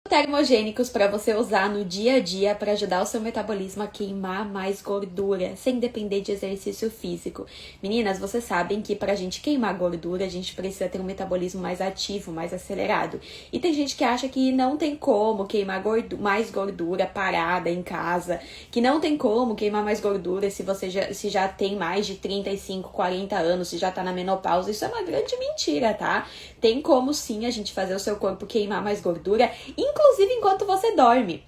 Termogênicos para você usar no dia a dia para ajudar o seu metabolismo a queimar mais gordura, sem depender de exercício físico. Meninas, vocês sabem que para a gente queimar gordura, a gente precisa ter um metabolismo mais ativo, mais acelerado. E tem gente que acha que não tem como queimar mais gordura parada em casa, que não tem como queimar mais gordura se já tem mais de 35, 40 anos, se já tá na menopausa. Isso é uma grande mentira, tá? Tem como sim a gente fazer o seu corpo queimar mais gordura, inclusive enquanto você dorme.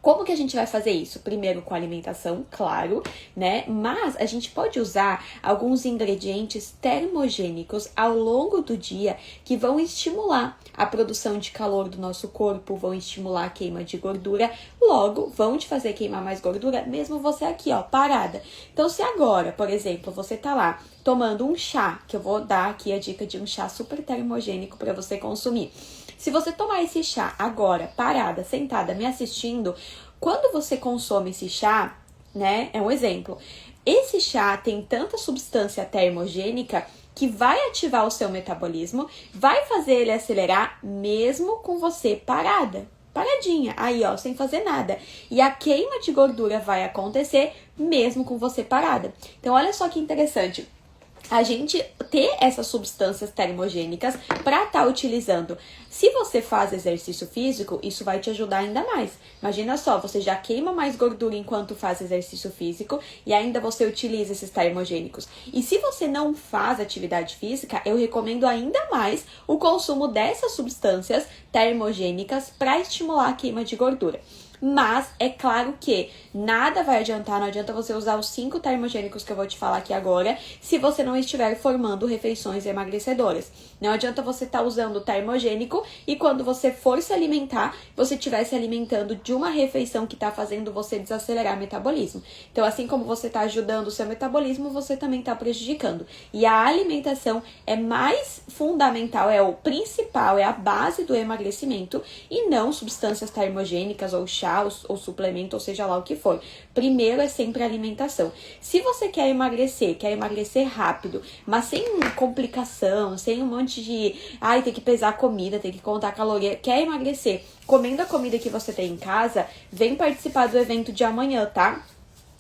Como que a gente vai fazer isso? Primeiro com alimentação, claro, né? Mas a gente pode usar alguns ingredientes termogênicos ao longo do dia que vão estimular a produção de calor do nosso corpo, vão estimular a queima de gordura, logo vão te fazer queimar mais gordura, mesmo você aqui, ó, parada. Então, se agora, por exemplo, você tá lá tomando um chá, que eu vou dar aqui a dica de um chá super termogênico para você consumir. Se você tomar esse chá agora, parada, sentada, me assistindo, quando você consome esse chá, né, é um exemplo, esse chá tem tanta substância termogênica que vai ativar o seu metabolismo, vai fazer ele acelerar mesmo com você parada. Paradinha, aí ó, sem fazer nada. E a queima de gordura vai acontecer mesmo com você parada. Então olha só que interessante. A gente ter essas substâncias termogênicas para estar utilizando. Se você faz exercício físico, isso vai te ajudar ainda mais. Imagina só, você já queima mais gordura enquanto faz exercício físico e ainda você utiliza esses termogênicos. E se você não faz atividade física, eu recomendo ainda mais o consumo dessas substâncias termogênicas para estimular a queima de gordura. Mas é claro que nada vai adiantar, não adianta você usar os 5 termogênicos que eu vou te falar aqui agora, se você não estiver formando refeições emagrecedoras. Não adianta você estar usando o termogênico e quando você for se alimentar, você estiver se alimentando de uma refeição que está fazendo você desacelerar o metabolismo. Então, assim como você está ajudando o seu metabolismo, você também está prejudicando. E a alimentação é mais fundamental, é o principal, é a base do emagrecimento e não substâncias termogênicas ou chá ou suplemento, ou seja lá o que for. Primeiro é sempre a alimentação. Se você quer emagrecer rápido, mas sem complicação, sem um monte de, tem que pesar a comida, tem que contar caloria, quer emagrecer comendo a comida que você tem em casa, vem participar do evento de amanhã, tá?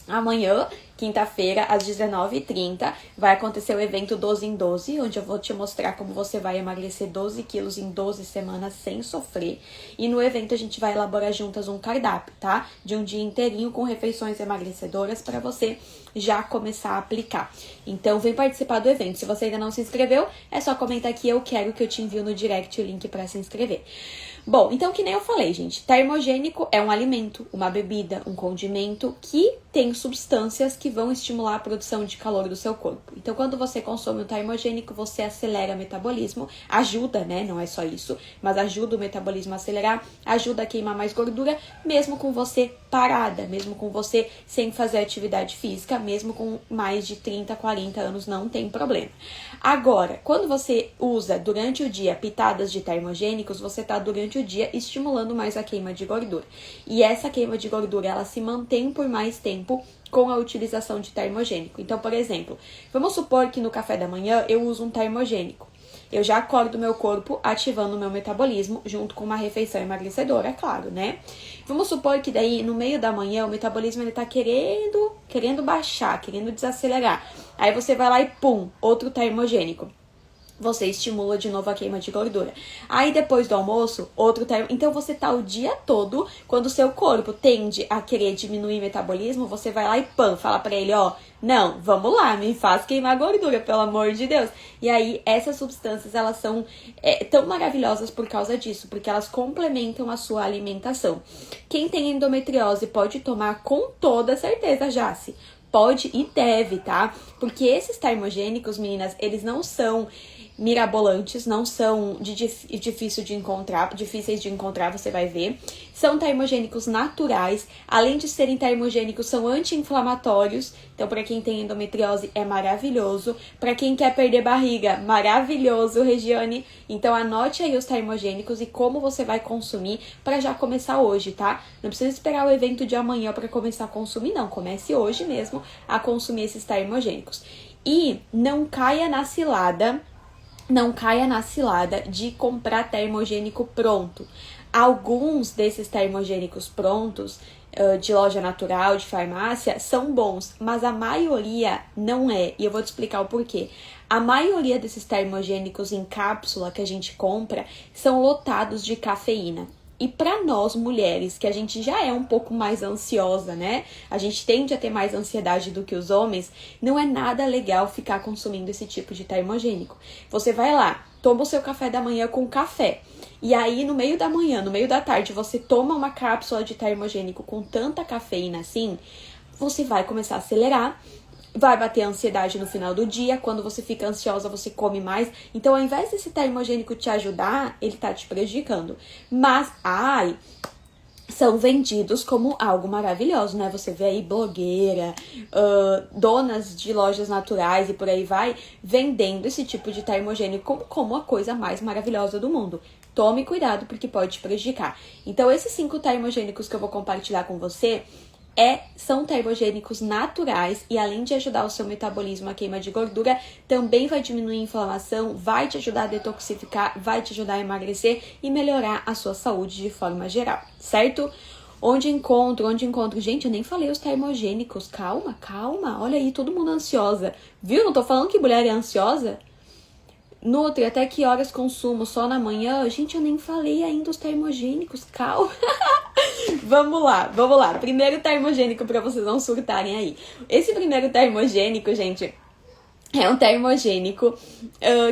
Amanhã, quinta-feira, às 19h30, vai acontecer o evento 12 em 12, onde eu vou te mostrar como você vai emagrecer 12 quilos em 12 semanas sem sofrer. E no evento a gente vai elaborar juntas um cardápio, tá? De um dia inteirinho com refeições emagrecedoras para você já começar a aplicar. Então, vem participar do evento. Se você ainda não se inscreveu, é só comentar aqui, eu quero que eu te envio no direct o link para se inscrever. Bom, então que nem eu falei, gente, termogênico é um alimento, uma bebida, um condimento que tem substâncias que vão estimular a produção de calor do seu corpo. Então, quando você consome um termogênico, você acelera o metabolismo, ajuda, né, não é só isso, mas ajuda o metabolismo a acelerar, ajuda a queimar mais gordura, mesmo com você parada, mesmo com você sem fazer atividade física, mesmo com mais de 30, 40 anos, não tem problema. Agora, quando você usa durante o dia pitadas de termogênicos, você está durante o dia estimulando mais a queima de gordura. E essa queima de gordura, ela se mantém por mais tempo com a utilização de termogênico. Então, por exemplo, vamos supor que no café da manhã eu uso um termogênico. Eu já acordo meu corpo ativando o meu metabolismo junto com uma refeição emagrecedora, é claro, né? Vamos supor que daí no meio da manhã o metabolismo ele tá querendo baixar, querendo desacelerar. Aí você vai lá e pum, outro termogênico. Você estimula de novo a queima de gordura. Aí depois do almoço, outro termo. Então você tá o dia todo, quando o seu corpo tende a querer diminuir o metabolismo, você vai lá e fala pra ele, ó, não, vamos lá, me faz queimar gordura, pelo amor de Deus. E aí essas substâncias, elas são tão maravilhosas por causa disso, porque elas complementam a sua alimentação. Quem tem endometriose pode tomar com toda certeza, Jace. Pode e deve, tá? Porque esses termogênicos, meninas, eles não são mirabolantes, não são difíceis de encontrar, você vai ver. São termogênicos naturais, além de serem termogênicos, são anti-inflamatórios. Então, para quem tem endometriose, é maravilhoso. Para quem quer perder barriga, maravilhoso, Regiane. Então, anote aí os termogênicos e como você vai consumir para já começar hoje, tá? Não precisa esperar o evento de amanhã para começar a consumir, não. Comece hoje mesmo a consumir esses termogênicos. E não caia na cilada de comprar termogênico pronto. Alguns desses termogênicos prontos, de loja natural, de farmácia, são bons, mas a maioria não é. E eu vou te explicar o porquê. A maioria desses termogênicos em cápsula que a gente compra são lotados de cafeína. E para nós mulheres, que a gente já é um pouco mais ansiosa, né? A gente tende a ter mais ansiedade do que os homens, não é nada legal ficar consumindo esse tipo de termogênico. Você vai lá, toma o seu café da manhã com café. E aí, no meio da manhã, no meio da tarde, você toma uma cápsula de termogênico com tanta cafeína assim, você vai começar a acelerar. Vai bater a ansiedade no final do dia. Quando você fica ansiosa, você come mais. Então, ao invés desse termogênico te ajudar, ele tá te prejudicando. Mas, são vendidos como algo maravilhoso, né? Você vê aí blogueira, donas de lojas naturais e por aí vai, vendendo esse tipo de termogênico como a coisa mais maravilhosa do mundo. Tome cuidado, porque pode te prejudicar. Então, esses 5 termogênicos que eu vou compartilhar com você são termogênicos naturais e além de ajudar o seu metabolismo, a queima de gordura, também vai diminuir a inflamação, vai te ajudar a detoxificar, vai te ajudar a emagrecer e melhorar a sua saúde de forma geral, certo? Onde encontro? Gente, eu nem falei os termogênicos, calma, olha aí, todo mundo ansiosa, viu? Não tô falando que mulher é ansiosa. Nutri, até que horas consumo? Só na manhã? Gente, eu nem falei ainda os termogênicos, calma. Vamos lá. Primeiro termogênico pra vocês não surtarem aí. Esse primeiro termogênico, gente, é um termogênico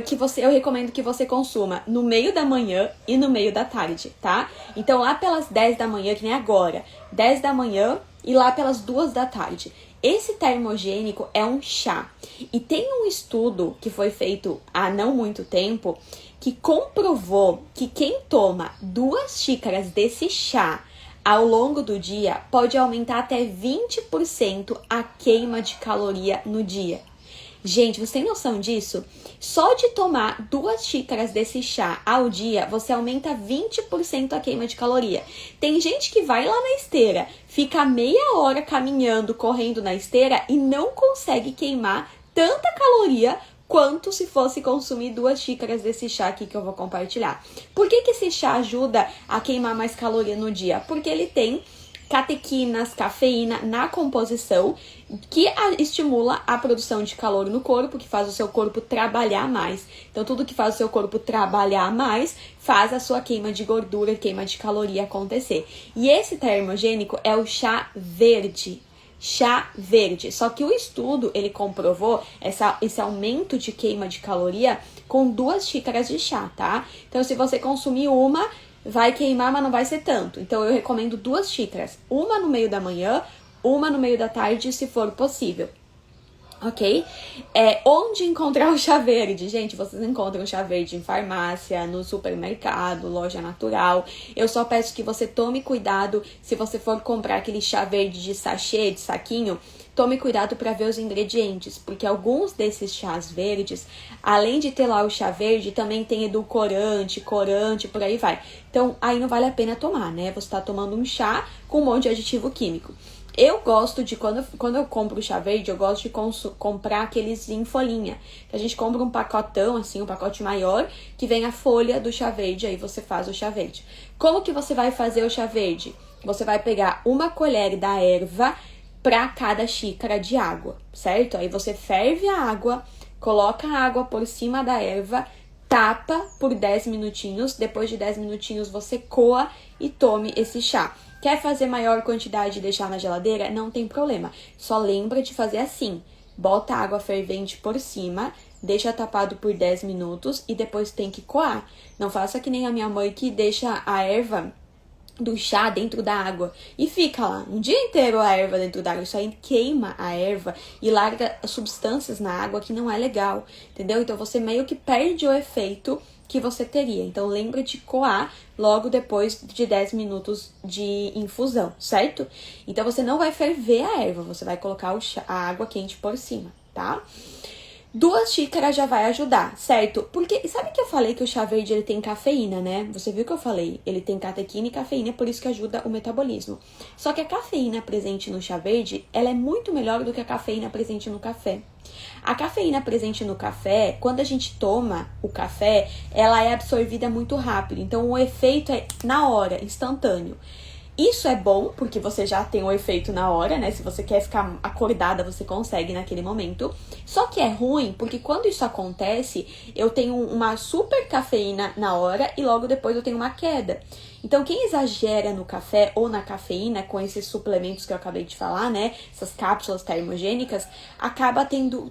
que eu recomendo que você consuma no meio da manhã e no meio da tarde, tá? Então, lá pelas 10 da manhã, que nem agora, 10 da manhã e lá pelas 2 da tarde. Esse termogênico é um chá. E tem um estudo que foi feito há não muito tempo que comprovou que quem toma 2 xícaras desse chá ao longo do dia pode aumentar até 20% a queima de caloria no dia. Gente, você tem noção disso? Só de tomar 2 xícaras desse chá ao dia, você aumenta 20% a queima de caloria. Tem gente que vai lá na esteira, fica meia hora caminhando, correndo na esteira e não consegue queimar tanta caloria quanto se fosse consumir 2 xícaras desse chá aqui que eu vou compartilhar. Por que esse chá ajuda a queimar mais caloria no dia? Porque ele tem catequinas, cafeína na composição que estimula a produção de calor no corpo, que faz o seu corpo trabalhar mais. Então, tudo que faz o seu corpo trabalhar mais faz a sua queima de gordura, queima de caloria acontecer. E esse termogênico é o chá verde. Chá verde. Só que o estudo, ele comprovou esse aumento de queima de caloria com 2 xícaras de chá, tá? Então, se você consumir uma, vai queimar, mas não vai ser tanto. Então, eu recomendo 2 xícaras. Uma no meio da manhã, uma no meio da tarde, se for possível. Ok? Onde encontrar o chá verde? Gente, vocês encontram o chá verde em farmácia, no supermercado, loja natural. Eu só peço que você tome cuidado se você for comprar aquele chá verde de sachê, de saquinho. Tome cuidado para ver os ingredientes, porque alguns desses chás verdes, além de ter lá o chá verde, também tem edulcorante, corante, por aí vai. Então, aí não vale a pena tomar, né? Você tá tomando um chá com um monte de aditivo químico. Eu gosto de, quando eu compro o chá verde, eu gosto de comprar aqueles em folhinha. A gente compra um pacotão, assim, um pacote maior, que vem a folha do chá verde, aí você faz o chá verde. Como que você vai fazer o chá verde? Você vai pegar 1 colher da erva para cada xícara de água, certo? Aí você ferve a água, coloca a água por cima da erva, tapa por 10 minutinhos, depois de 10 minutinhos você coa e tome esse chá. Quer fazer maior quantidade e deixar na geladeira? Não tem problema. Só lembra de fazer assim. Bota a água fervente por cima, deixa tapado por 10 minutos e depois tem que coar. Não faça que nem a minha mãe que deixa a erva do chá dentro da água e fica lá um dia inteiro a erva dentro da água. Isso aí queima a erva e larga substâncias na água que não é legal, entendeu? Então você meio que perde o efeito que você teria. Então, lembra de coar logo depois de 10 minutos de infusão, certo? Então, você não vai ferver a erva, você vai colocar a água quente por cima, tá? 2 xícaras já vai ajudar, certo? Porque sabe que eu falei que o chá verde ele tem cafeína, né? Você viu que eu falei? Ele tem catequina e cafeína, por isso que ajuda o metabolismo. Só que a cafeína presente no chá verde, ela é muito melhor do que a cafeína presente no café. A cafeína presente no café, quando a gente toma o café, ela é absorvida muito rápido. Então, o efeito é na hora, instantâneo. Isso é bom, porque você já tem o efeito na hora, né? Se você quer ficar acordada, você consegue naquele momento. Só que é ruim, porque quando isso acontece, eu tenho uma super cafeína na hora e logo depois eu tenho uma queda. Então, quem exagera no café ou na cafeína, com esses suplementos que eu acabei de falar, né? Essas cápsulas termogênicas, acaba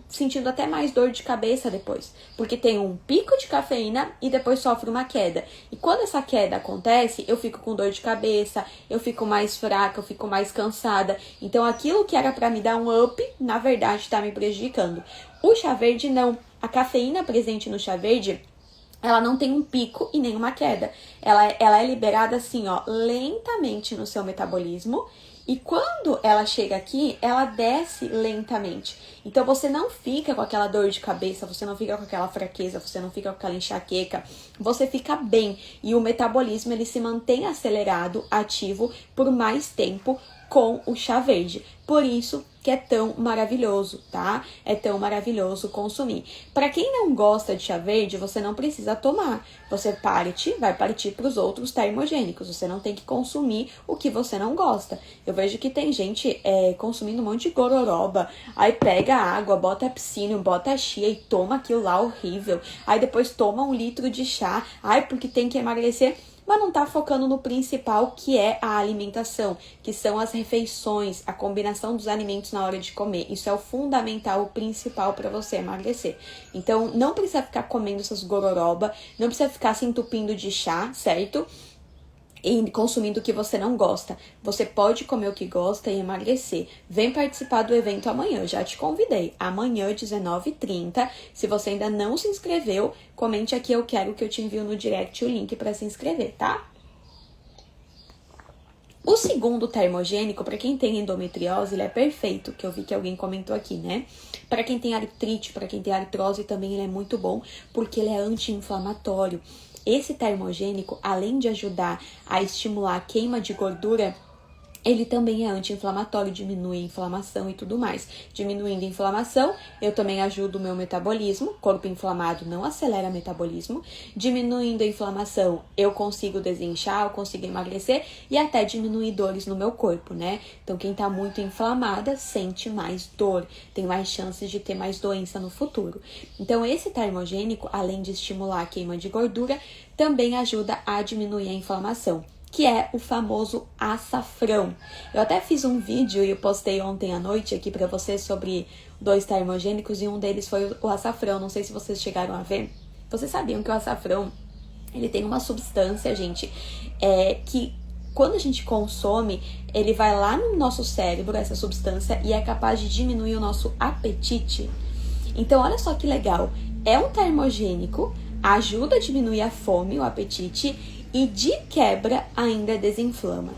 sentindo até mais dor de cabeça depois. Porque tem um pico de cafeína e depois sofre uma queda. E quando essa queda acontece, eu fico com dor de cabeça, eu fico mais fraca, eu fico mais cansada. Então, aquilo que era pra me dar um up, na verdade, tá me prejudicando. O chá verde, não. A cafeína presente no chá verde, ela não tem um pico e nem uma queda. Ela é liberada assim, ó, lentamente no seu metabolismo. E quando ela chega aqui, ela desce lentamente. Então, você não fica com aquela dor de cabeça, você não fica com aquela fraqueza, você não fica com aquela enxaqueca. Você fica bem. E o metabolismo, ele se mantém acelerado, ativo, por mais tempo com o chá verde. Por isso que é tão maravilhoso, tá? É tão maravilhoso consumir. Para quem não gosta de chá verde, você não precisa tomar. Você vai partir para os outros termogênicos. Você não tem que consumir o que você não gosta. Eu vejo que tem gente consumindo um monte de gororoba. Aí pega a água, bota psino, bota a chia e toma aquilo lá horrível. Aí depois toma 1 litro de chá. Ai, porque tem que emagrecer. Mas não tá focando no principal, que é a alimentação, que são as refeições, a combinação dos alimentos na hora de comer. Isso é o fundamental, o principal para você emagrecer. Então, não precisa ficar comendo essas gororoba, não precisa ficar se entupindo de chá, certo? E consumindo o que você não gosta. Você pode comer o que gosta e emagrecer. Vem participar do evento amanhã, eu já te convidei. Amanhã, 19h30. Se você ainda não se inscreveu, comente aqui, eu quero que eu te envio no direct o link para se inscrever, tá? O segundo termogênico, para quem tem endometriose, ele é perfeito, que eu vi que alguém comentou aqui, né? Para quem tem artrite, para quem tem artrose também ele é muito bom, porque ele é anti-inflamatório. Esse termogênico, além de ajudar a estimular a queima de gordura, ele também é anti-inflamatório, diminui a inflamação e tudo mais. Diminuindo a inflamação, eu também ajudo o meu metabolismo. Corpo inflamado não acelera o metabolismo. Diminuindo a inflamação, eu consigo desinchar, eu consigo emagrecer e até diminuir dores no meu corpo, né? Então, quem tá muito inflamada sente mais dor, tem mais chances de ter mais doença no futuro. Então, esse termogênico, além de estimular a queima de gordura, também ajuda a diminuir a inflamação, que é o famoso açafrão. Eu até fiz um vídeo e eu postei ontem à noite aqui pra vocês sobre 2 termogênicos e um deles foi o açafrão. Não sei se vocês chegaram a ver. Vocês sabiam que o açafrão, ele tem uma substância, gente, que quando a gente consome, ele vai lá no nosso cérebro, essa substância, e é capaz de diminuir o nosso apetite. Então, olha só que legal. É um termogênico, ajuda a diminuir a fome, o apetite, e de quebra ainda desinflama.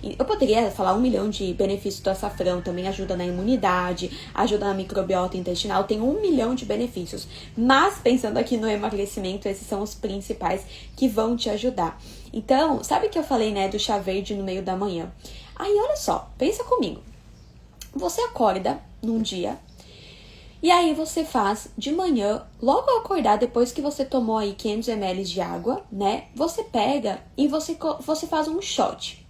Eu poderia falar 1 milhão de benefícios do açafrão, também ajuda na imunidade, ajuda na microbiota intestinal, tem 1 milhão de benefícios. Mas, pensando aqui no emagrecimento, esses são os principais que vão te ajudar. Então, sabe que eu falei, né, do chá verde no meio da manhã? Aí, olha só, pensa comigo. Você acorda num dia, e aí você faz de manhã, logo ao acordar, depois que você tomou aí 500 ml de água, né? Você pega e você faz um shot.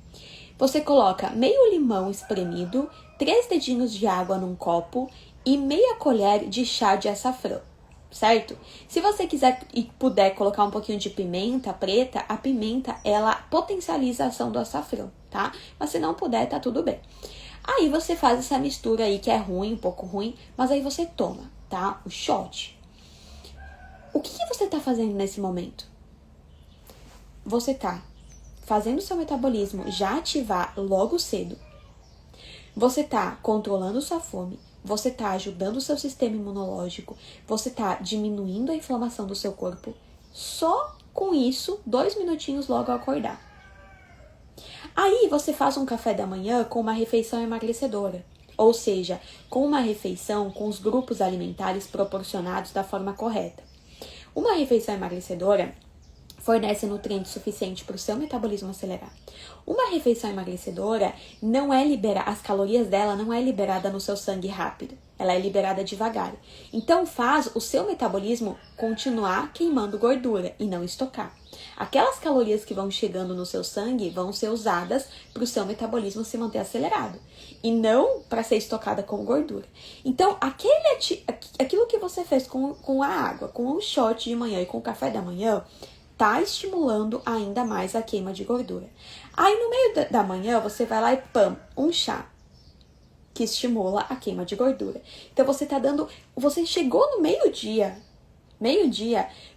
Você coloca meio limão espremido, 3 dedinhos de água num copo e meia colher de chá de açafrão, certo? Se você quiser e puder colocar um pouquinho de pimenta preta, a pimenta, ela potencializa a ação do açafrão, tá? Mas se não puder, tá tudo bem. Aí você faz essa mistura aí que é ruim, um pouco ruim, mas aí você toma, tá? O shot. O que você tá fazendo nesse momento? Você tá fazendo o seu metabolismo já ativar logo cedo. Você tá controlando sua fome. Você tá ajudando o seu sistema imunológico. Você tá diminuindo a inflamação do seu corpo. Só com isso, 2 minutinhos logo ao acordar. Aí você faz um café da manhã com uma refeição emagrecedora. ou seja, com uma refeição com os grupos alimentares proporcionados da forma correta. Uma refeição emagrecedora fornece nutrientes suficientes para o seu metabolismo acelerar. Uma refeição emagrecedora não é liberada, as calorias dela não é liberada no seu sangue rápido, ela é liberada devagar. Então faz o seu metabolismo continuar queimando gordura e não estocar. Aquelas calorias que vão chegando no seu sangue vão ser usadas para o seu metabolismo se manter acelerado e não para ser estocada como gordura. Então, aquilo que você fez com a água, com o shot de manhã e com o café da manhã, tá estimulando ainda mais a queima de gordura. Aí, no meio da manhã, você vai lá e um chá, que estimula a queima de gordura. Então, você chegou no meio-dia,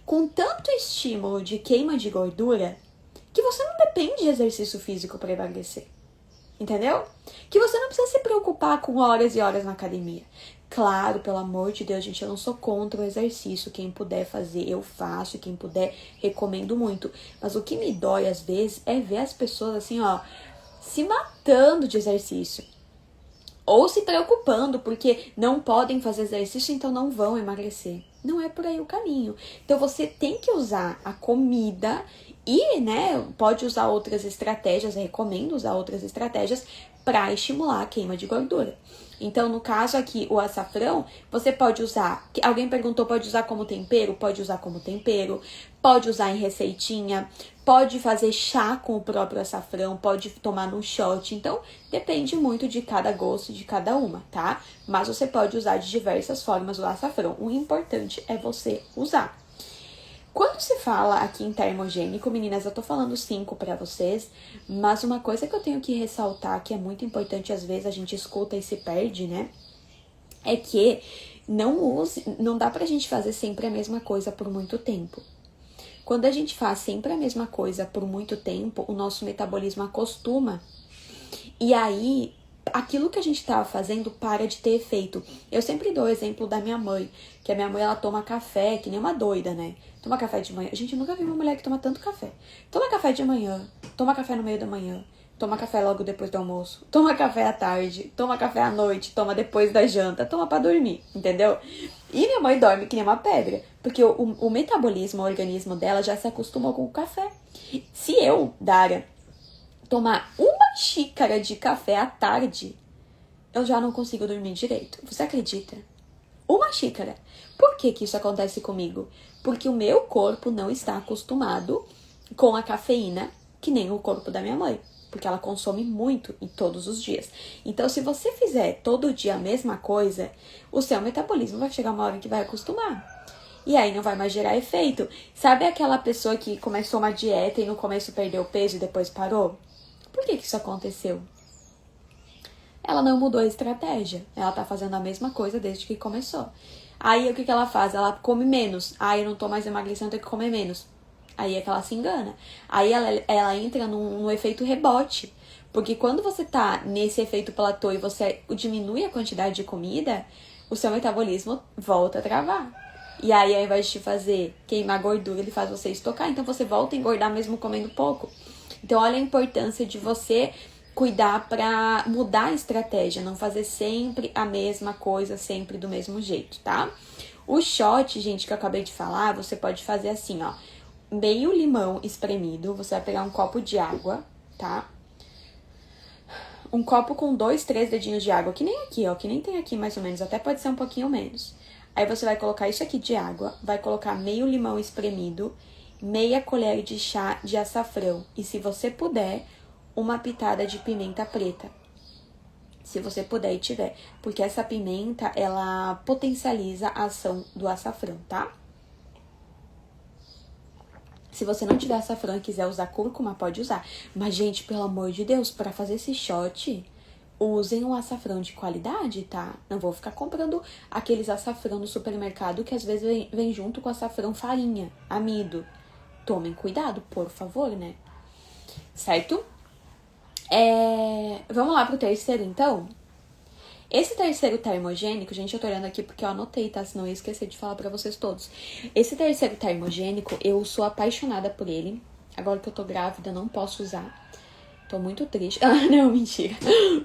com tanto estímulo de queima de gordura, que você não depende de exercício físico para emagrecer. Entendeu? Que você não precisa se preocupar com horas e horas na academia. Claro, pelo amor de Deus, gente, eu não sou contra o exercício. Quem puder fazer, eu faço. Quem puder, recomendo muito. Mas o que me dói, às vezes, é ver as pessoas, assim, ó, se matando de exercício. Ou se preocupando porque não podem fazer exercício, então não vão emagrecer. Não é por aí o caminho. Então, você tem que usar a comida e, né, pode usar outras estratégias, recomendo usar outras estratégias para estimular a queima de gordura. Então, no caso aqui, o açafrão, você pode usar, alguém perguntou, pode usar como tempero? Pode usar como tempero, pode usar em receitinha, pode fazer chá com o próprio açafrão, pode tomar num shot. Então, depende muito de cada gosto, de cada uma, tá? Mas você pode usar de diversas formas o açafrão. O importante é você usar. Quando se fala aqui em termogênico, meninas, eu tô falando 5 pra vocês, mas uma coisa que eu tenho que ressaltar, que é muito importante, às vezes a gente escuta e se perde, né? É que não dá pra gente fazer sempre a mesma coisa por muito tempo. Quando a gente faz sempre a mesma coisa por muito tempo, o nosso metabolismo acostuma. E aí, aquilo que a gente tava fazendo para de ter efeito. Eu sempre dou o exemplo da minha mãe, que a minha mãe, ela toma café, que nem uma doida, né? Toma café de manhã. Gente, eu nunca vi uma mulher que toma tanto café. Toma café de manhã, toma café no meio da manhã, toma café logo depois do almoço, toma café à tarde, toma café à noite, toma depois da janta, toma pra dormir, entendeu? E minha mãe dorme que nem uma pedra, porque o metabolismo, o organismo dela já se acostumou com o café. Se eu, Dara, tomar uma xícara de café à tarde, eu já não consigo dormir direito. Você acredita? Uma xícara. Por que que isso acontece comigo? Porque o meu corpo não está acostumado com a cafeína, que nem o corpo da minha mãe. Porque ela consome muito em todos os dias. Então, se você fizer todo dia a mesma coisa, o seu metabolismo vai chegar uma hora que vai acostumar. E aí não vai mais gerar efeito. Sabe aquela pessoa que começou uma dieta e no começo perdeu peso e depois parou? Por que que isso aconteceu? Ela não mudou a estratégia. Ela tá fazendo a mesma coisa desde que começou. Aí o que que ela faz? Ela come menos. Eu não tô mais emagrecendo, tenho que comer menos. Aí é que ela se engana. Aí ela entra num efeito rebote. Porque quando você tá nesse efeito platô e você diminui a quantidade de comida, o seu metabolismo volta a travar. E aí, ao invés de te fazer queimar gordura, ele faz você estocar. Então você volta a engordar mesmo comendo pouco. Então olha a importância de você cuidar para mudar a estratégia, não fazer sempre a mesma coisa, sempre do mesmo jeito, tá? O shot, gente, que eu acabei de falar, você pode fazer assim, ó. Meio limão espremido, você vai pegar um copo de água, tá? Um copo com 2, 3 dedinhos de água, que nem aqui, ó, que nem tem aqui mais ou menos, até pode ser um pouquinho menos. Aí você vai colocar isso aqui de água, vai colocar meio limão espremido, meia colher de chá de açafrão e, se você puder, uma pitada de pimenta preta. Se você puder e tiver, porque essa pimenta, ela potencializa a ação do açafrão, tá? Se você não tiver açafrão e quiser usar cúrcuma, pode usar. Mas, gente, pelo amor de Deus, para fazer esse shot, usem um açafrão de qualidade, tá? Não vou ficar comprando aqueles açafrão no supermercado que às vezes vem junto com açafrão farinha, amido. Tomem cuidado, por favor, né? Certo? Vamos lá pro terceiro, então? Esse terceiro termogênico, gente, eu tô olhando aqui porque eu anotei, tá? Senão eu ia esquecer de falar pra vocês todos. Esse terceiro termogênico, eu sou apaixonada por ele. Agora que eu tô grávida, não posso usar. tô muito triste. Ah, não, mentira.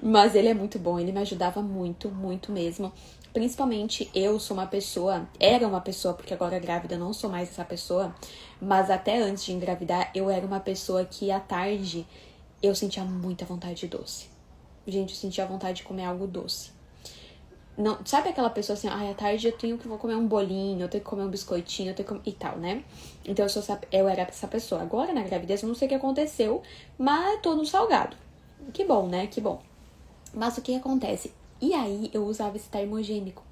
Mas ele é muito bom, ele me ajudava muito, muito mesmo. Principalmente eu sou uma pessoa, era uma pessoa, porque agora grávida eu não sou mais essa pessoa, mas até antes de engravidar eu era uma pessoa que à tarde eu sentia muita vontade de doce. Gente, eu sentia vontade de comer algo doce. Não, sabe aquela pessoa assim, à tarde vou comer um bolinho, eu tenho que comer um biscoitinho, eu tenho que comer... e tal, né? Então eu era essa pessoa. Agora na gravidez eu não sei o que aconteceu, mas tô no salgado. Que bom, né? Que bom. Mas o que acontece? E aí eu usava esse termogênico.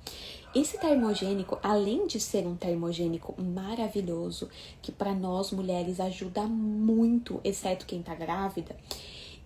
Esse termogênico, além de ser um termogênico maravilhoso, que para nós mulheres ajuda muito, exceto quem tá grávida,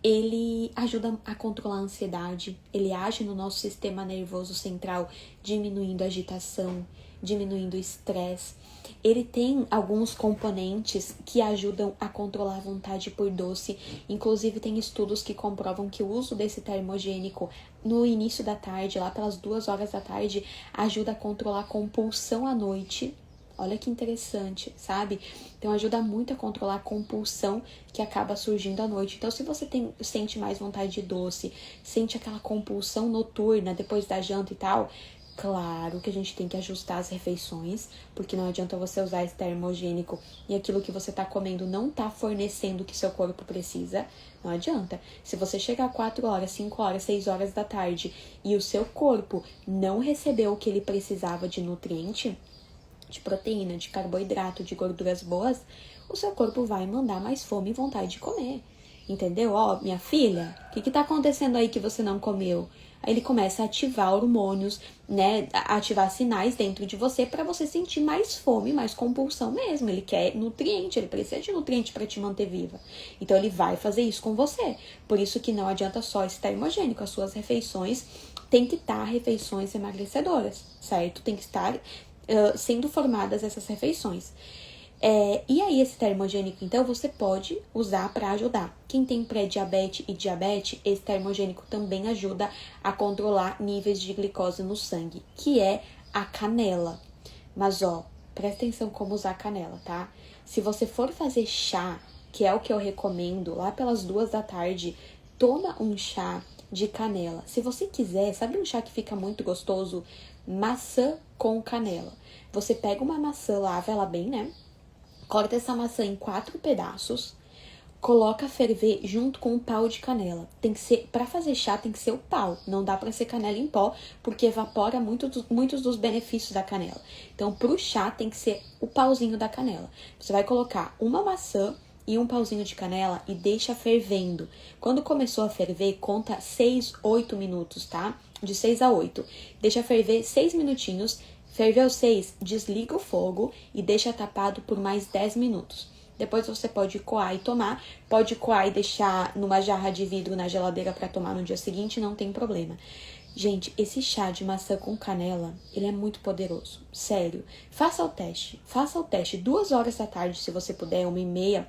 ele ajuda a controlar a ansiedade, ele age no nosso sistema nervoso central, diminuindo a agitação, diminuindo o estresse. Ele tem alguns componentes que ajudam a controlar a vontade por doce. Inclusive, tem estudos que comprovam que o uso desse termogênico no início da tarde, lá pelas 2 horas da tarde, ajuda a controlar a compulsão à noite. Olha que interessante, sabe? Então ajuda muito a controlar a compulsão que acaba surgindo à noite. Então se você sente mais vontade de doce, sente aquela compulsão noturna depois da janta e tal, claro que a gente tem que ajustar as refeições, porque não adianta você usar esse termogênico e aquilo que você tá comendo não tá fornecendo o que seu corpo precisa. Não adianta. Se você chegar a 4 horas, 5 horas, 6 horas da tarde e o seu corpo não recebeu o que ele precisava de nutriente, de proteína, de carboidrato, de gorduras boas, o seu corpo vai mandar mais fome e vontade de comer. Entendeu? Ó, minha filha, o que tá acontecendo aí que você não comeu? Aí ele começa a ativar hormônios, né? A ativar sinais dentro de você para você sentir mais fome, mais compulsão mesmo. Ele quer nutriente, ele precisa de nutriente para te manter viva. Então ele vai fazer isso com você. Por isso que não adianta só esse termogênico. As suas refeições tem que estar refeições emagrecedoras, certo? Tem que estar sendo formadas essas refeições. E aí esse termogênico, então, você pode usar para ajudar. Quem tem pré-diabetes e diabetes, esse termogênico também ajuda a controlar níveis de glicose no sangue, que é a canela. Mas, ó, presta atenção como usar a canela, tá? Se você for fazer chá, que é o que eu recomendo, lá pelas 2 da tarde, toma um chá de canela. Se você quiser, sabe um chá que fica muito gostoso? Maçã com canela. Você pega uma maçã, lava ela bem, né? Corta essa maçã em 4 pedaços, coloca a ferver junto com o pau de canela. Tem que ser, para fazer chá tem que ser o pau, não dá para ser canela em pó, porque evapora muitos dos benefícios da canela. Então, pro chá tem que ser o pauzinho da canela. Você vai colocar uma maçã e um pauzinho de canela e deixa fervendo. Quando começou a ferver, conta 6, 8 minutos, tá? De 6 a 8. Deixa ferver 6 minutinhos. Ferveu 6, desliga o fogo e deixa tapado por mais 10 minutos. Depois você pode coar e tomar. Pode coar e deixar numa jarra de vidro na geladeira para tomar no dia seguinte, não tem problema. Gente, esse chá de maçã com canela, ele é muito poderoso. Sério. Faça o teste. 2 horas da tarde, se você puder, 1h30.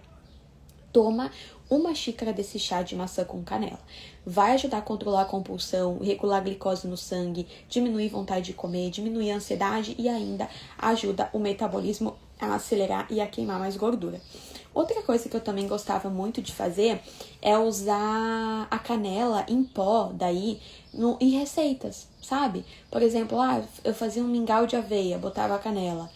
Toma uma xícara desse chá de maçã com canela. Vai ajudar a controlar a compulsão, regular a glicose no sangue, diminuir vontade de comer, diminuir a ansiedade e ainda ajuda o metabolismo a acelerar e a queimar mais gordura. Outra coisa que eu também gostava muito de fazer é usar a canela em pó daí em receitas, sabe? Por exemplo, eu fazia um mingau de aveia, botava a canela.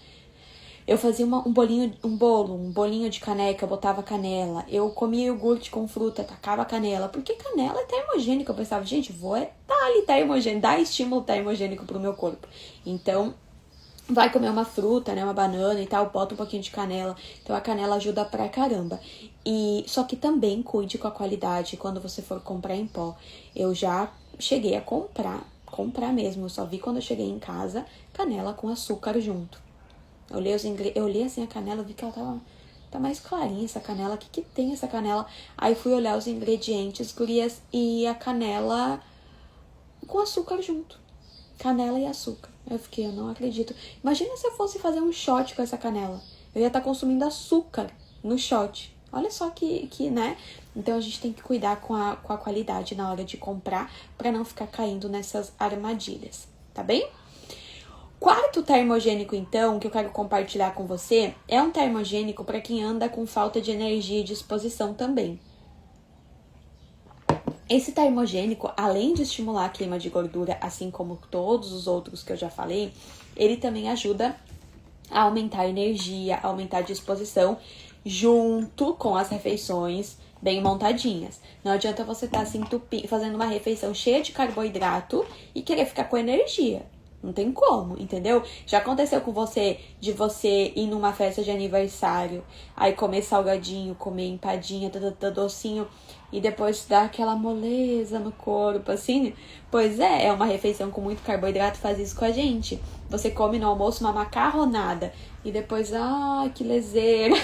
Eu fazia um bolinho de caneca, eu botava canela. Eu comia iogurte com fruta, tacava canela. Porque canela é termogênica. Eu pensava, gente, dar ali termogênico, dar estímulo termogênico pro meu corpo. Então, vai comer uma fruta, né, uma banana e tal, bota um pouquinho de canela. Então, a canela ajuda pra caramba. Só que também cuide com a qualidade quando você for comprar em pó. Eu já cheguei a comprar mesmo. Eu só vi quando eu cheguei em casa, canela com açúcar junto. Eu olhei assim a canela, vi que ela tá mais clarinha essa canela. O que tem essa canela? Aí fui olhar os ingredientes, gurias, e a canela com açúcar junto. Canela e açúcar. Eu não acredito. Imagina se eu fosse fazer um shot com essa canela. Eu ia estar consumindo açúcar no shot. Olha só que, né? Então a gente tem que cuidar com a qualidade na hora de comprar para não ficar caindo nessas armadilhas, tá bem? Quarto termogênico, então, que eu quero compartilhar com você, é um termogênico para quem anda com falta de energia e disposição também. Esse termogênico, além de estimular a queima de gordura, assim como todos os outros que eu já falei, ele também ajuda a aumentar a energia, a aumentar a disposição, junto com as refeições bem montadinhas. Não adianta você estar se fazendo uma refeição cheia de carboidrato e querer ficar com energia. Não tem como, entendeu? Já aconteceu com você, de você ir numa festa de aniversário, aí comer salgadinho, comer empadinha, docinho, e depois dar aquela moleza no corpo, assim? Pois é uma refeição com muito carboidrato faz isso com a gente. Você come no almoço uma macarronada, e depois, que lezeira,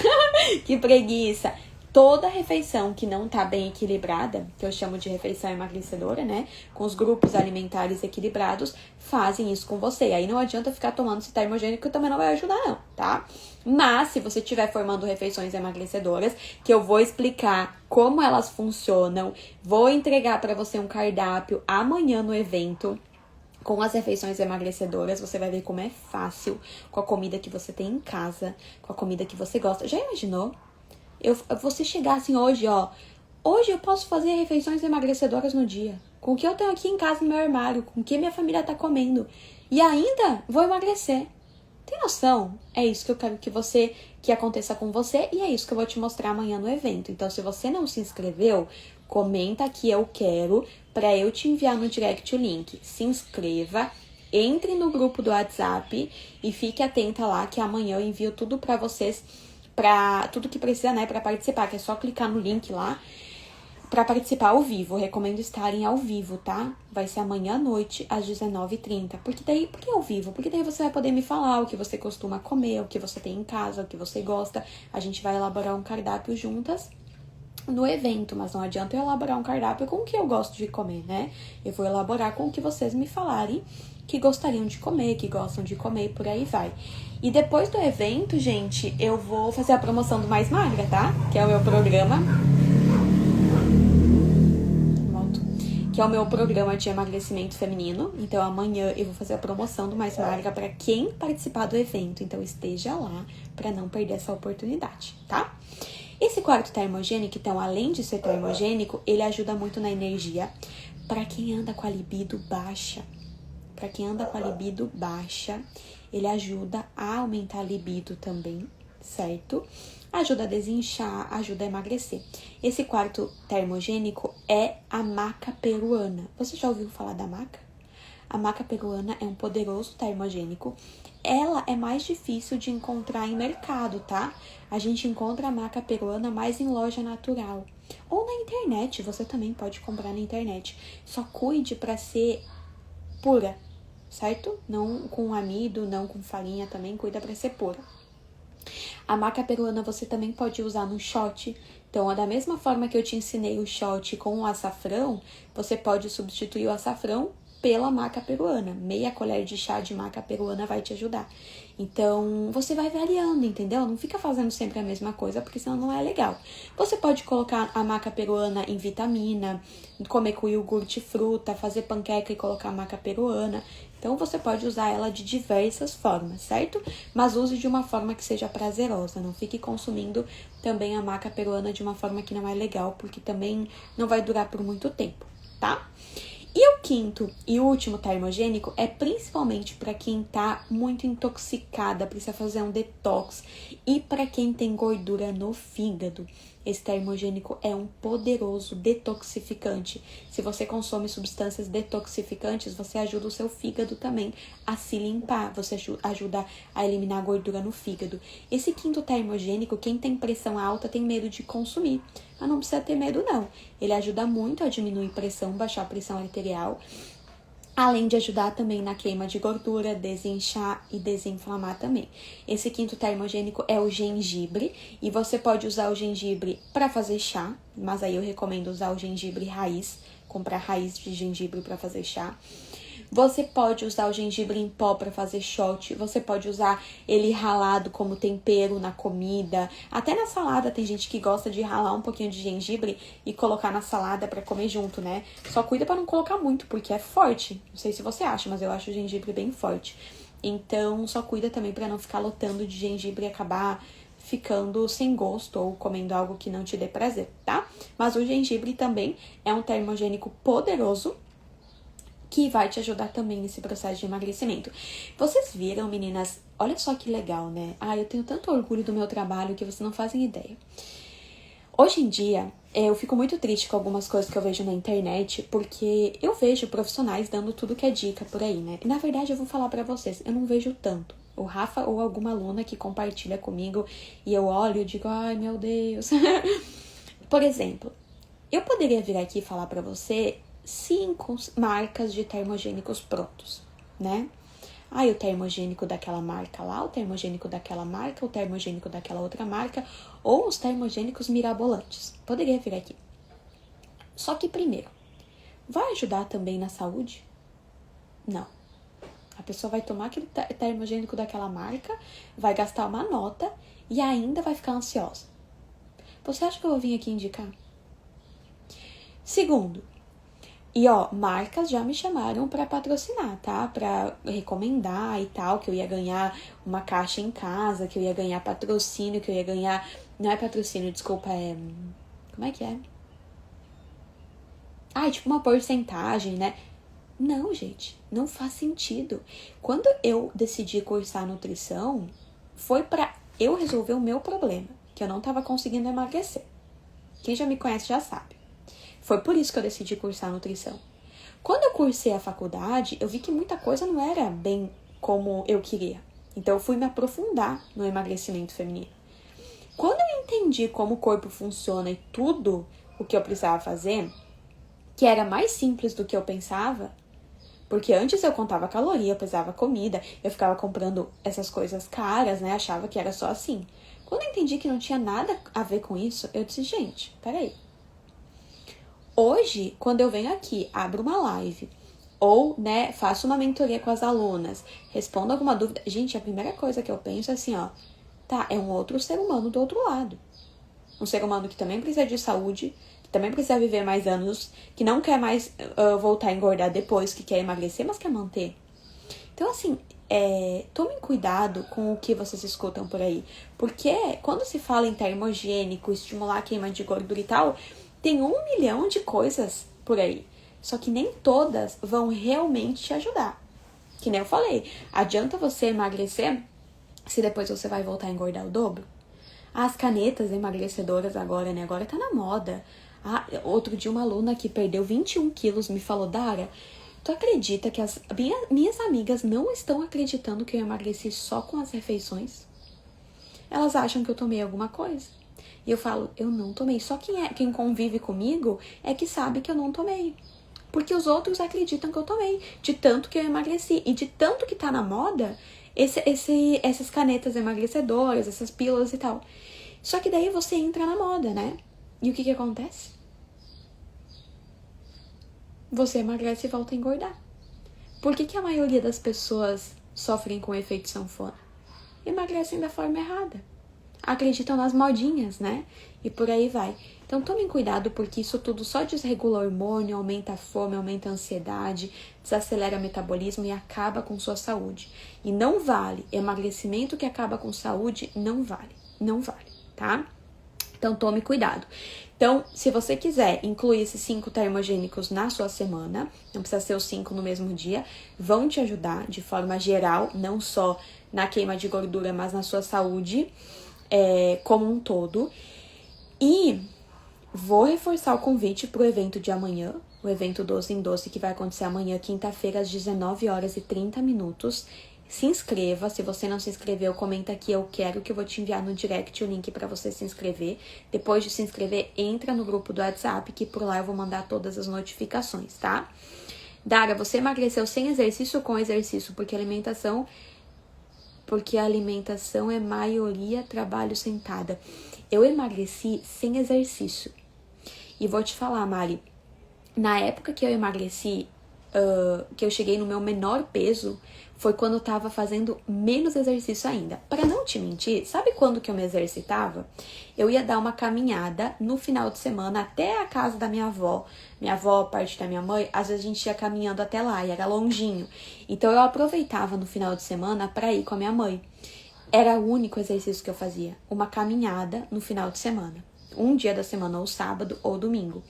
que preguiça. Toda refeição que não tá bem equilibrada, que eu chamo de refeição emagrecedora, né? Com os grupos alimentares equilibrados, fazem isso com você. E aí não adianta ficar tomando esse termogênico que também não vai ajudar não, tá? Mas se você estiver formando refeições emagrecedoras, que eu vou explicar como elas funcionam, vou entregar para você um cardápio amanhã no evento, com as refeições emagrecedoras, você vai ver como é fácil, com a comida que você tem em casa, com a comida que você gosta. Já imaginou? Você chegar assim hoje, hoje eu posso fazer refeições emagrecedoras no dia, com o que eu tenho aqui em casa no meu armário, com o que minha família tá comendo, e ainda vou emagrecer. Tem noção? É isso que eu quero que aconteça com você, e é isso que eu vou te mostrar amanhã no evento. Então, se você não se inscreveu, comenta aqui eu quero, pra eu te enviar no direct o link. Se inscreva, entre no grupo do WhatsApp e fique atenta lá que amanhã eu envio tudo pra vocês, pra tudo que precisa, né, pra participar, que é só clicar no link lá pra participar ao vivo. Eu recomendo estarem ao vivo, tá? Vai ser amanhã à noite, às 19h30. Por que ao vivo? Porque daí você vai poder me falar o que você costuma comer, o que você tem em casa, o que você gosta. A gente vai elaborar um cardápio juntas no evento, mas não adianta eu elaborar um cardápio com o que eu gosto de comer, né? Eu vou elaborar com o que vocês me falarem que gostariam de comer, que gostam de comer, e por aí vai. E depois do evento, gente, eu vou fazer a promoção do Mais Magra, tá? Que é o meu programa. Que é o meu programa de emagrecimento feminino. Então, amanhã eu vou fazer a promoção do Mais Magra para quem participar do evento. Então, esteja lá para não perder essa oportunidade, tá? Esse quarto termogênico, então, além de ser termogênico, ele ajuda muito na energia para quem anda com a libido baixa. Para quem anda com a libido baixa, ele ajuda a aumentar a libido também, certo? Ajuda a desinchar, ajuda a emagrecer. Esse quarto termogênico é a maca peruana. Você já ouviu falar da maca? A maca peruana é um poderoso termogênico. Ela é mais difícil de encontrar em mercado, tá? A gente encontra a maca peruana mais em loja natural. Ou na internet, você também pode comprar na internet. Só cuide para ser pura, certo? Não com amido, não com farinha também, cuida para ser pura. A maca peruana você também pode usar no shot. Então, da mesma forma que eu te ensinei o shot com o açafrão, você pode substituir o açafrão pela maca peruana. Meia colher de chá de maca peruana vai te ajudar. Então, você vai variando, entendeu? Não fica fazendo sempre a mesma coisa, porque senão não é legal. Você pode colocar a maca peruana em vitamina, comer com iogurte, fruta, fazer panqueca e colocar a maca peruana. Então, você pode usar ela de diversas formas, certo? Mas use de uma forma que seja prazerosa. Não fique consumindo também a maca peruana de uma forma que não é legal, porque também não vai durar por muito tempo, tá? E o quinto e último termogênico é principalmente para quem tá muito intoxicada, precisa fazer um detox, e para quem tem gordura no fígado. Esse termogênico é um poderoso detoxificante. Se você consome substâncias detoxificantes, você ajuda o seu fígado também a se limpar, você ajuda a eliminar a gordura no fígado. Esse quinto termogênico, quem tem pressão alta tem medo de consumir, mas não precisa ter medo não. Ele ajuda muito a diminuir pressão, baixar a pressão arterial, além de ajudar também na queima de gordura, desinchar e desinflamar também. Esse quinto termogênico é o gengibre, e você pode usar o gengibre para fazer chá, mas aí eu recomendo usar o gengibre raiz, comprar raiz de gengibre para fazer chá. Você pode usar o gengibre em pó para fazer shot, você pode usar ele ralado como tempero na comida, até na salada tem gente que gosta de ralar um pouquinho de gengibre e colocar na salada para comer junto, né? Só cuida para não colocar muito, porque é forte. Não sei se você acha, mas eu acho o gengibre bem forte. Então, só cuida também para não ficar lotando de gengibre e acabar ficando sem gosto ou comendo algo que não te dê prazer, tá? Mas o gengibre também é um termogênico poderoso que vai te ajudar também nesse processo de emagrecimento. Vocês viram, meninas? Olha só que legal, né? Eu tenho tanto orgulho do meu trabalho que vocês não fazem ideia. Hoje em dia, eu fico muito triste com algumas coisas que eu vejo na internet, porque eu vejo profissionais dando tudo que é dica por aí, né? E, na verdade, eu vou falar pra vocês, eu não vejo tanto. O Rafa ou alguma aluna que compartilha comigo e eu olho e digo, ai meu Deus. Por exemplo, eu poderia vir aqui e falar pra você 5 marcas de termogênicos prontos, né? O termogênico daquela marca lá, o termogênico daquela marca, o termogênico daquela outra marca, ou os termogênicos mirabolantes. Poderia vir aqui. Só que primeiro, vai ajudar também na saúde? Não. A pessoa vai tomar aquele termogênico daquela marca, vai gastar uma nota e ainda vai ficar ansiosa. Você acha que eu vou vir aqui indicar? Segundo, marcas já me chamaram pra patrocinar, tá? Pra recomendar e tal, que eu ia ganhar uma caixa em casa, que eu ia ganhar patrocínio, que eu ia ganhar... Não é patrocínio, desculpa, como é que é? Tipo uma porcentagem, né? Não, gente, não faz sentido. Quando eu decidi cursar nutrição, foi pra eu resolver o meu problema, que eu não tava conseguindo emagrecer. Quem já me conhece já sabe. Foi por isso que eu decidi cursar nutrição. Quando eu cursei a faculdade, eu vi que muita coisa não era bem como eu queria. Então eu fui me aprofundar no emagrecimento feminino. Quando eu entendi como o corpo funciona e tudo o que eu precisava fazer, que era mais simples do que eu pensava, porque antes eu contava caloria, eu pesava comida, eu ficava comprando essas coisas caras, né? Achava que era só assim. Quando eu entendi que não tinha nada a ver com isso, eu disse, gente, peraí. Hoje, quando eu venho aqui, abro uma live, ou, né, faço uma mentoria com as alunas, respondo alguma dúvida. Gente, a primeira coisa que eu penso é assim, é um outro ser humano do outro lado. Um ser humano que também precisa de saúde, que também precisa viver mais anos, que não quer mais voltar a engordar depois, que quer emagrecer, mas quer manter. Então, assim, tomem cuidado com o que vocês escutam por aí. Porque quando se fala em termogênico, estimular a queima de gordura e tal, tem 1 milhão de coisas por aí. Só que nem todas vão realmente te ajudar. Que nem eu falei, adianta você emagrecer se depois você vai voltar a engordar o dobro? As canetas emagrecedoras agora, né? Agora tá na moda. Outro dia uma aluna que perdeu 21 quilos me falou, Dara, tu acredita que as minhas amigas não estão acreditando que eu emagreci só com as refeições? Elas acham que eu tomei alguma coisa. E eu falo, eu não tomei. Só quem convive comigo é que sabe que eu não tomei. Porque os outros acreditam que eu tomei. De tanto que eu emagreci. E de tanto que tá na moda, essas canetas emagrecedoras, essas pílulas e tal. Só que daí você entra na moda, né? E o que acontece? Você emagrece e volta a engordar. Por que a maioria das pessoas sofrem com efeito sanfona? Emagrecem da forma errada. Acreditam nas modinhas, né? E por aí vai. Então tomem cuidado, porque isso tudo só desregula o hormônio, aumenta a fome, aumenta a ansiedade, desacelera o metabolismo e acaba com sua saúde. E não vale. Emagrecimento que acaba com saúde não vale. Não vale, tá? Então tome cuidado. Então, se você quiser incluir esses 5 termogênicos na sua semana, não precisa ser os 5 no mesmo dia, vão te ajudar de forma geral, não só na queima de gordura, mas na sua saúde como um todo. E vou reforçar o convite para o evento de amanhã, o evento 12 em 12, que vai acontecer amanhã, quinta-feira, às 19h30. Se inscreva. Se você não se inscreveu, comenta aqui, eu quero, que eu vou te enviar no direct o link para você se inscrever. Depois de se inscrever, entra no grupo do WhatsApp, que por lá eu vou mandar todas as notificações, tá? Dara, você emagreceu sem exercício ou com exercício? Porque a alimentação é maioria trabalho sentada. Eu emagreci sem exercício. E vou te falar, Mari, na época que eu emagreci, que eu cheguei no meu menor peso, foi quando eu tava fazendo menos exercício ainda. Pra não te mentir, sabe quando que eu me exercitava? Eu ia dar uma caminhada no final de semana até a casa da minha avó. Minha avó, parte da minha mãe, às vezes a gente ia caminhando até lá e era longinho. Então eu aproveitava no final de semana pra ir com a minha mãe. Era o único exercício que eu fazia. Uma caminhada no final de semana. Um dia da semana, ou sábado, ou domingo.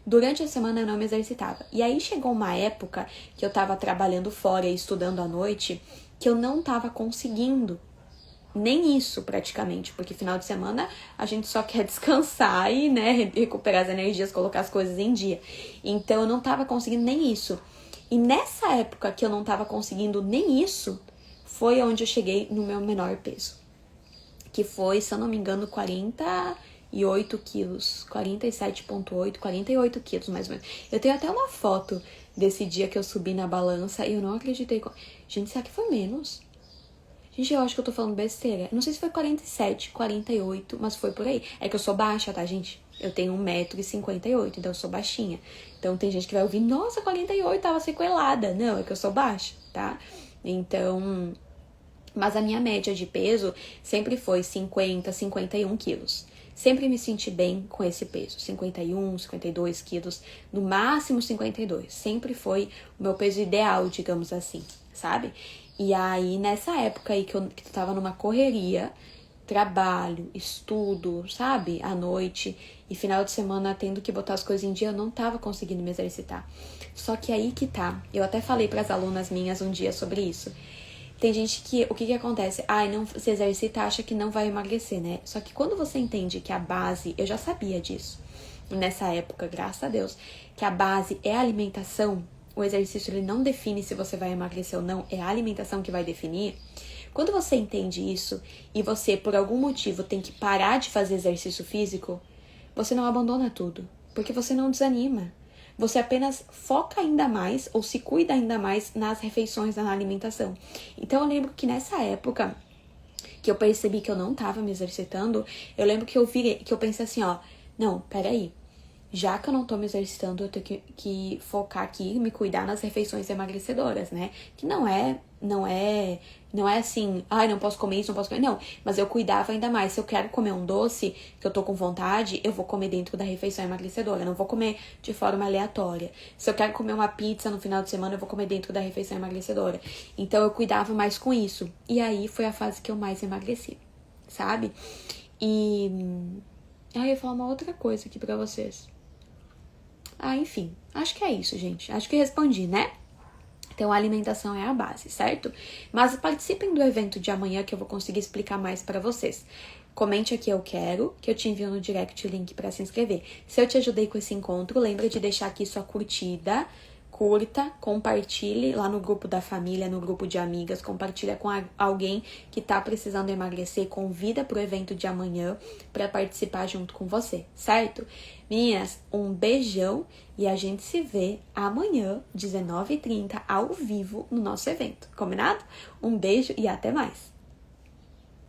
Durante a semana eu não me exercitava. E aí chegou uma época que eu tava trabalhando fora e estudando à noite, que eu não tava conseguindo. Nem isso, praticamente. Porque final de semana a gente só quer descansar e, né, recuperar as energias, colocar as coisas em dia. Então eu não tava conseguindo nem isso. E nessa época que eu não tava conseguindo nem isso, foi onde eu cheguei no meu menor peso. Que foi, se eu não me engano, 48 quilos. 47,8, 48 quilos mais ou menos. Eu tenho até uma foto desse dia que eu subi na balança e eu não acreditei. Gente, será que foi menos? Gente, eu acho que eu tô falando besteira. Não sei se foi 47, 48, mas foi por aí. É que eu sou baixa, tá, gente? Eu tenho 1,58 m, então eu sou baixinha. Então tem gente que vai ouvir, nossa, 48, tava sequelada. Não, é que eu sou baixa, tá? Então... Mas a minha média de peso sempre foi 50, 51 quilos. Sempre me senti bem com esse peso. 51, 52 quilos, no máximo 52. Sempre foi o meu peso ideal, digamos assim, sabe? E aí, nessa época aí que eu tava numa correria, trabalho, estudo, sabe? À noite e final de semana tendo que botar as coisas em dia, eu não tava conseguindo me exercitar. Só que aí que tá. Eu até falei pras alunas minhas um dia sobre isso. Tem gente que, o que acontece? Não se exercita, acha que não vai emagrecer, né? Só que quando você entende que a base, eu já sabia disso, nessa época, graças a Deus, que a base é a alimentação, o exercício ele não define se você vai emagrecer ou não, é a alimentação que vai definir. Quando você entende isso e você, por algum motivo, tem que parar de fazer exercício físico, você não abandona tudo, porque você não desanima. Você apenas foca ainda mais ou se cuida ainda mais nas refeições, na alimentação. Então eu lembro que nessa época que eu percebi que eu não tava me exercitando, eu lembro que eu pensei assim, ó, não, peraí. Já que eu não tô me exercitando, eu tenho que focar aqui e me cuidar nas refeições emagrecedoras, né? Que não é assim, não posso comer isso, não posso comer. Não, mas eu cuidava ainda mais. Se eu quero comer um doce, que eu tô com vontade, eu vou comer dentro da refeição emagrecedora. Eu não vou comer de forma aleatória. Se eu quero comer uma pizza no final de semana, eu vou comer dentro da refeição emagrecedora. Então eu cuidava mais com isso. E aí foi a fase que eu mais emagreci, sabe? E... eu ia falar uma outra coisa aqui pra vocês. Enfim, acho que é isso, gente. Acho que respondi, né? Então, a alimentação é a base, certo? Mas participem do evento de amanhã que eu vou conseguir explicar mais pra vocês. Comente aqui, eu quero, que eu te envio no direct o link pra se inscrever. Se eu te ajudei com esse encontro, lembra de deixar aqui sua curtida, curta, compartilhe lá no grupo da família, no grupo de amigas, compartilha com alguém que tá precisando emagrecer, convida pro evento de amanhã pra participar junto com você, certo? Meninas, um beijão e a gente se vê amanhã, 19h30, ao vivo no nosso evento, combinado? Um beijo e até mais!